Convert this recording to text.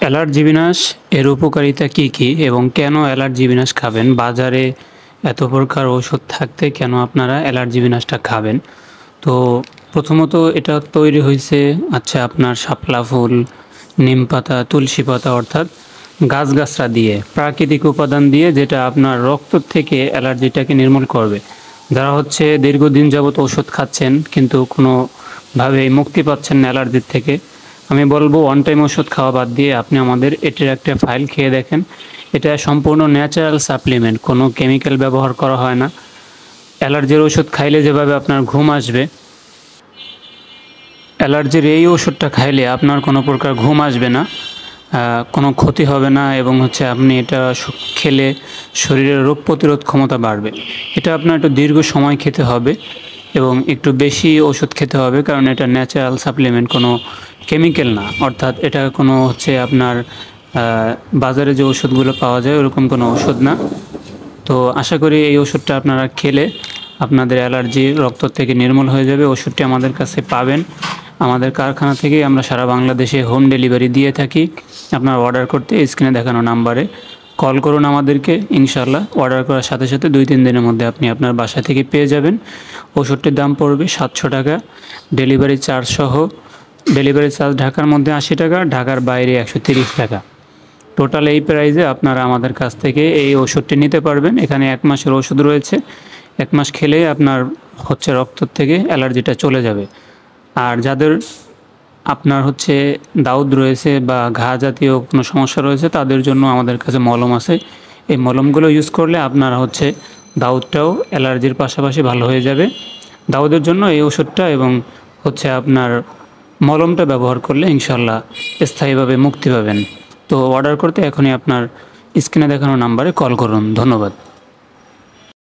Allergy বিনাশ এর উপকারিতা কী কী এবং কেন অ্যালার্জি বিনাশ খাবেন? বাজারে এত প্রকার ওষুধ থাকতে কেন আপনারা অ্যালার্জি বিনাশটা খাবেন? তো প্রথমত এটা তৈরি হইছে আপনার শাপলা ফুল, নিমপাতা, তুলসী পাতা অর্থাৎ গাছগাছড়া দিয়ে, প্রাকৃতিক উপাদান দিয়ে যেটা আপনার রক্ত থেকে অ্যালার্জিটাকে নির্মূল করবে। যারা দীর্ঘদিন যাবৎ ওষুধ খাচ্ছেন কিন্তু কোনোভাবেই মুক্তি পাচ্ছেন না অ্যালার্জির থেকে, আমি বলব ওয়ান টাইম ওষুধ খাওয়া বাদ দিয়ে আপনি আমাদের এটির একটা ফাইল খেয়ে দেখেন। এটা সম্পূর্ণ ন্যাচারাল সাপ্লিমেন্ট, কোনো কেমিক্যাল ব্যবহার করা হয় না। অ্যালার্জির ওষুধ খাইলে যেভাবে আপনার ঘুম আসবে, অ্যালার্জির এই ওষুধটা খাইলে আপনার কোনো প্রকার ঘুম আসবে না, কোনো ক্ষতি হবে না এবং আপনি এটা খেলে শরীরের রোগ প্রতিরোধ ক্ষমতা বাড়বে। এটা আপনার একটু দীর্ঘ সময় খেতে হবে এবং একটু বেশি ওষুধ খেতে হবে, কারণ এটা ন্যাচারাল সাপ্লিমেন্ট, কোনো কেমিক্যাল না। অর্থাৎ এটা কোনো আপনার বাজারে যে ওষুধগুলো পাওয়া যায় ওরকম কোনো ওষুধ না। তো আশা করি এই ওষুধটা আপনারা খেলে আপনাদের অ্যালার্জি রক্ত থেকে নির্মূল হয়ে যাবে। ওষুধটি আমাদের কাছে পাবেন আমাদের কারখানা থেকেই, আমরা সারা বাংলাদেশে হোম ডেলিভারি দিয়ে থাকি। আপনারা অর্ডার করতে স্ক্রিনে দেখানো নাম্বারে কল করুন আমাদেরকে, ইনশাআল্লাহ অর্ডার করার সাথে সাথে 2-3 দিনের মধ্যে আপনি আপনার বাসা থেকে পেয়ে যাবেন। ওষুধটির দাম পড়বে 700 টাকা ডেলিভারি চার্জ সহ। ডেলিভারি চার্জ ঢাকার মধ্যে 80 টাকা, ঢাকার বাইরে 130 টাকা। টোটাল এই প্রাইসে আপনারা আমাদের কাছ থেকে এই ওষুধটি নিতে পারবেন। এখানে 1 মাসের ওষুধ রয়েছে, 1 মাস খেলে আপনার রক্ত থেকে অ্যালার্জিটা চলে যাবে। আর যাদের আপনার দাউদ রয়েছে বা ঘা জাতীয় কোনো সমস্যা রয়েছে তাদের জন্য আমাদের কাছে মলম আছে। এই মলমগুলো ইউজ করলে আপনার দাউদটাও অ্যালার্জির পাশাপাশি ভালো হয়ে যাবে। দাউদের জন্য এই ওষুধটা এবং আপনার মলমটা ব্যবহার করলে ইনশাআল্লাহ স্থায়ীভাবে মুক্তি পাবেন। তো অর্ডার করতে এখনই আপনার স্ক্রিনে দেখানো নাম্বারে কল করুন। ধন্যবাদ।